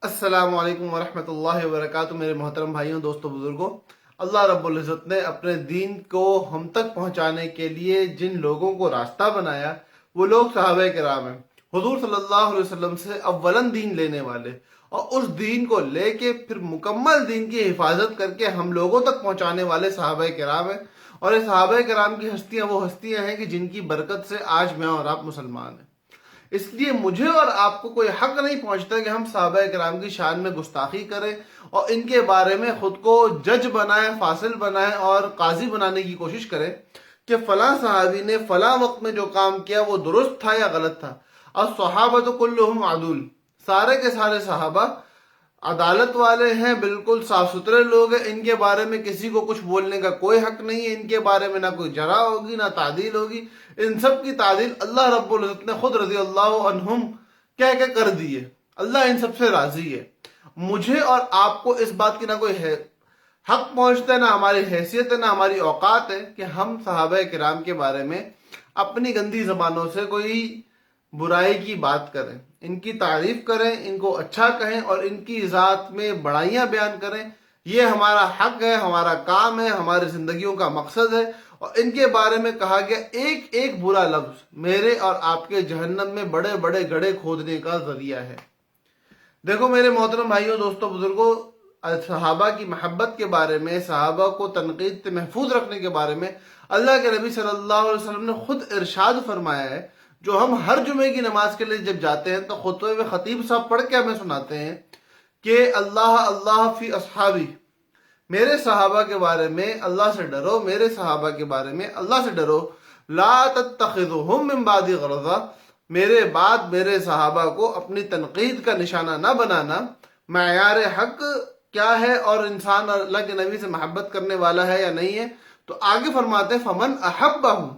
السلام علیکم ورحمۃ اللہ وبرکاتہ۔ میرے محترم بھائیوں، دوستوں، بزرگوں، اللہ رب العزت نے اپنے دین کو ہم تک پہنچانے کے لیے جن لوگوں کو راستہ بنایا وہ لوگ صحابہ کرام ہیں۔ حضور صلی اللہ علیہ وسلم سے اولاً دین لینے والے اور اس دین کو لے کے پھر مکمل دین کی حفاظت کر کے ہم لوگوں تک پہنچانے والے صحابہ کرام ہیں۔ اور یہ صحابہ کرام کی ہستیاں وہ ہستیاں ہیں کہ جن کی برکت سے آج میں اور آپ مسلمان ہیں۔ اس لیے مجھے اور آپ کو کوئی حق نہیں پہنچتا کہ ہم صحابہ کرام کی شان میں گستاخی کریں اور ان کے بارے میں خود کو جج بنائیں، فاصل بنائیں اور قاضی بنانے کی کوشش کریں کہ فلاں صحابی نے فلاں وقت میں جو کام کیا وہ درست تھا یا غلط تھا۔ اور صحابہ تو کلہم عدول، سارے کے سارے صحابہ عدالت والے ہیں، بالکل صاف ستھرے لوگ ہیں۔ ان کے بارے میں کسی کو کچھ بولنے کا کوئی حق نہیں ہے۔ ان کے بارے میں نہ کوئی جرح ہوگی نہ تعدیل ہوگی۔ ان سب کی تعدیل اللہ رب العزت نے خود رضی اللہ عنہم کہہ کے کر دی ہے۔ اللہ ان سب سے راضی ہے۔ مجھے اور آپ کو اس بات کی نہ کوئی حق پہنچتا ہے، نہ ہماری حیثیت ہے، نہ ہماری اوقات ہے کہ ہم صحابہ کرام کے بارے میں اپنی گندی زبانوں سے کوئی برائی کی بات کریں، ان کی تعریف کریں، ان کو اچھا کہیں اور ان کی ذات میں بڑائیاں بیان کریں۔ یہ ہمارا حق ہے، ہمارا کام ہے، ہماری زندگیوں کا مقصد ہے۔ اور ان کے بارے میں کہا گیا ایک ایک برا لفظ میرے اور آپ کے جہنم میں بڑے بڑے گڑھے کھودنے کا ذریعہ ہے۔ دیکھو میرے محترم بھائیوں، دوستوں، بزرگوں، صحابہ کی محبت کے بارے میں، صحابہ کو تنقید سے محفوظ رکھنے کے بارے میں اللہ کے نبی صلی اللہ علیہ وسلم نے خود ارشاد فرمایا ہے، جو ہم ہر جمعے کی نماز کے لیے جب جاتے ہیں تو خطبے میں خطیب صاحب پڑھ کے ہمیں سناتے ہیں کہ اللہ اللہ فی اصحابی، میرے صحابہ کے بارے میں اللہ سے ڈرو، میرے صحابہ کے بارے میں اللہ سے ڈرو، لا تتخذوہم من بعدی غرضا، میرے بعد میرے صحابہ کو اپنی تنقید کا نشانہ نہ بنانا۔ معیار حق کیا ہے اور انسان اللہ کے نبی سے محبت کرنے والا ہے یا نہیں ہے؟ تو آگے فرماتے ہیں فمن احبہم،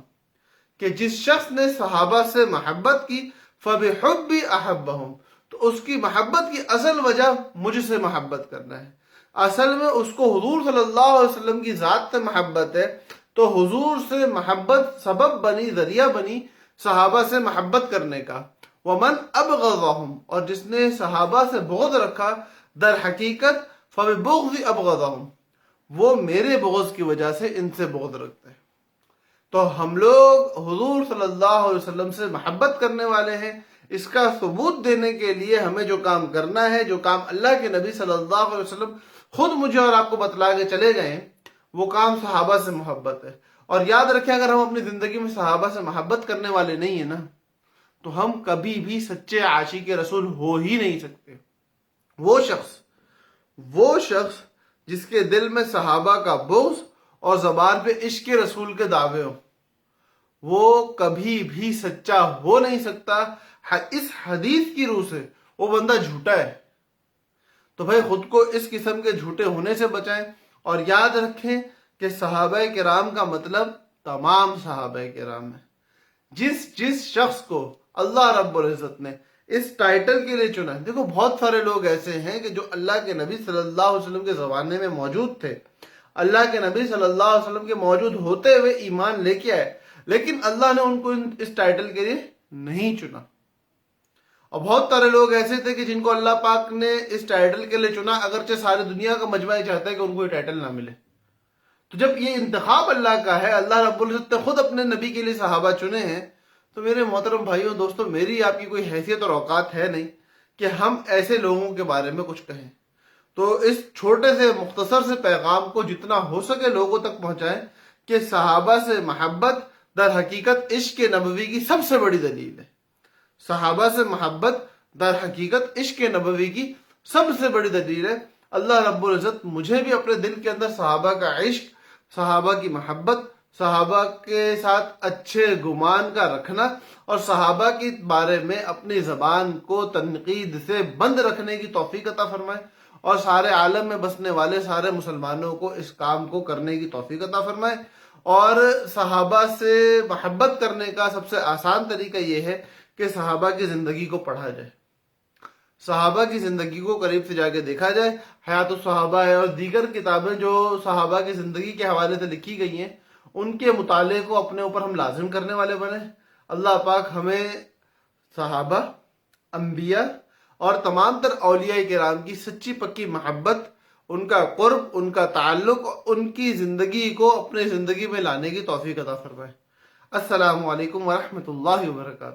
کہ جس شخص نے صحابہ سے محبت کی، فبحبی احبہم، تو اس کی محبت کی اصل وجہ مجھ سے محبت کرنا ہے۔ اصل میں اس کو حضور صلی اللہ علیہ وسلم کی ذات سے محبت ہے، تو حضور سے محبت سبب بنی، ذریعہ بنی صحابہ سے محبت کرنے کا۔ ومن ابغضہم، اور جس نے صحابہ سے بغض رکھا، در حقیقت فببغض ابغضہم، وہ میرے بغض کی وجہ سے ان سے بغض رکھتے ہیں۔ تو ہم لوگ حضور صلی اللہ علیہ وسلم سے محبت کرنے والے ہیں۔ اس کا ثبوت دینے کے لیے ہمیں جو کام کرنا ہے، جو کام اللہ کے نبی صلی اللہ علیہ وسلم خود مجھے اور آپ کو بتلا کے چلے گئے ہیں، وہ کام صحابہ سے محبت ہے۔ اور یاد رکھیں، اگر ہم اپنی زندگی میں صحابہ سے محبت کرنے والے نہیں ہیں نا، تو ہم کبھی بھی سچے عاشق رسول ہو ہی نہیں سکتے۔ وہ شخص جس کے دل میں صحابہ کا بغض اور زبان پہ عشق رسول کے دعوے ہوں، وہ کبھی بھی سچا ہو نہیں سکتا۔ اس حدیث کی روح سے وہ بندہ جھوٹا ہے۔ تو بھائی خود کو اس قسم کے جھوٹے ہونے سے بچائیں، اور یاد رکھیں کہ صحابہ کرام کا مطلب تمام صحابہ کرام ہے۔ جس شخص کو اللہ رب العزت نے اس ٹائٹل کے لیے چنا ہے، دیکھو بہت سارے لوگ ایسے ہیں کہ جو اللہ کے نبی صلی اللہ علیہ وسلم کے زمانے میں موجود تھے، اللہ کے نبی صلی اللہ علیہ وسلم کے موجود ہوتے ہوئے ایمان لے کے آئے، لیکن اللہ نے ان کو اس ٹائٹل کے لیے نہیں چنا۔ اور بہت سارے لوگ ایسے تھے کہ جن کو اللہ پاک نے اس ٹائٹل کے لیے چنا، اگرچہ ساری دنیا کا مجمع یہ چاہتا ہے کہ ان کو یہ ٹائٹل نہ ملے۔ تو جب یہ انتخاب اللہ کا ہے، اللہ رب العزت نے خود اپنے نبی کے لیے صحابہ چنے ہیں، تو میرے محترم بھائیوں، دوستوں، میری آپ کی کوئی حیثیت اور اوقات ہے نہیں کہ ہم ایسے لوگوں کے بارے میں کچھ کہیں۔ تو اس چھوٹے سے مختصر سے پیغام کو جتنا ہو سکے لوگوں تک پہنچائیں کہ صحابہ سے محبت در حقیقت عشق نبوی کی سب سے بڑی دلیل ہے۔ صحابہ سے محبت در حقیقت عشق نبوی کی سب سے بڑی دلیل ہے۔ اللہ رب العزت مجھے بھی اپنے دل کے اندر صحابہ کا عشق، صحابہ کی محبت، صحابہ کے ساتھ اچھے گمان کا رکھنا اور صحابہ کے بارے میں اپنی زبان کو تنقید سے بند رکھنے کی توفیق عطا فرمائے، اور سارے عالم میں بسنے والے سارے مسلمانوں کو اس کام کو کرنے کی توفیق عطا فرمائے۔ اور صحابہ سے محبت کرنے کا سب سے آسان طریقہ یہ ہے کہ صحابہ کی زندگی کو پڑھا جائے، صحابہ کی زندگی کو قریب سے جا کے دیکھا جائے۔ حیات الصحابہ ہے اور دیگر کتابیں جو صحابہ کی زندگی کے حوالے سے لکھی گئی ہیں، ان کے مطالعے کو اپنے اوپر ہم لازم کرنے والے بنیں۔ اللہ پاک ہمیں صحابہ، انبیاء اور تمام تر اولیاء کرام کی سچی پکی محبت، ان کا قرب، ان کا تعلق، ان کی زندگی کو اپنے زندگی میں لانے کی توفیق عطا فرمائے۔ السلام علیکم ورحمۃ اللہ وبرکاتہ۔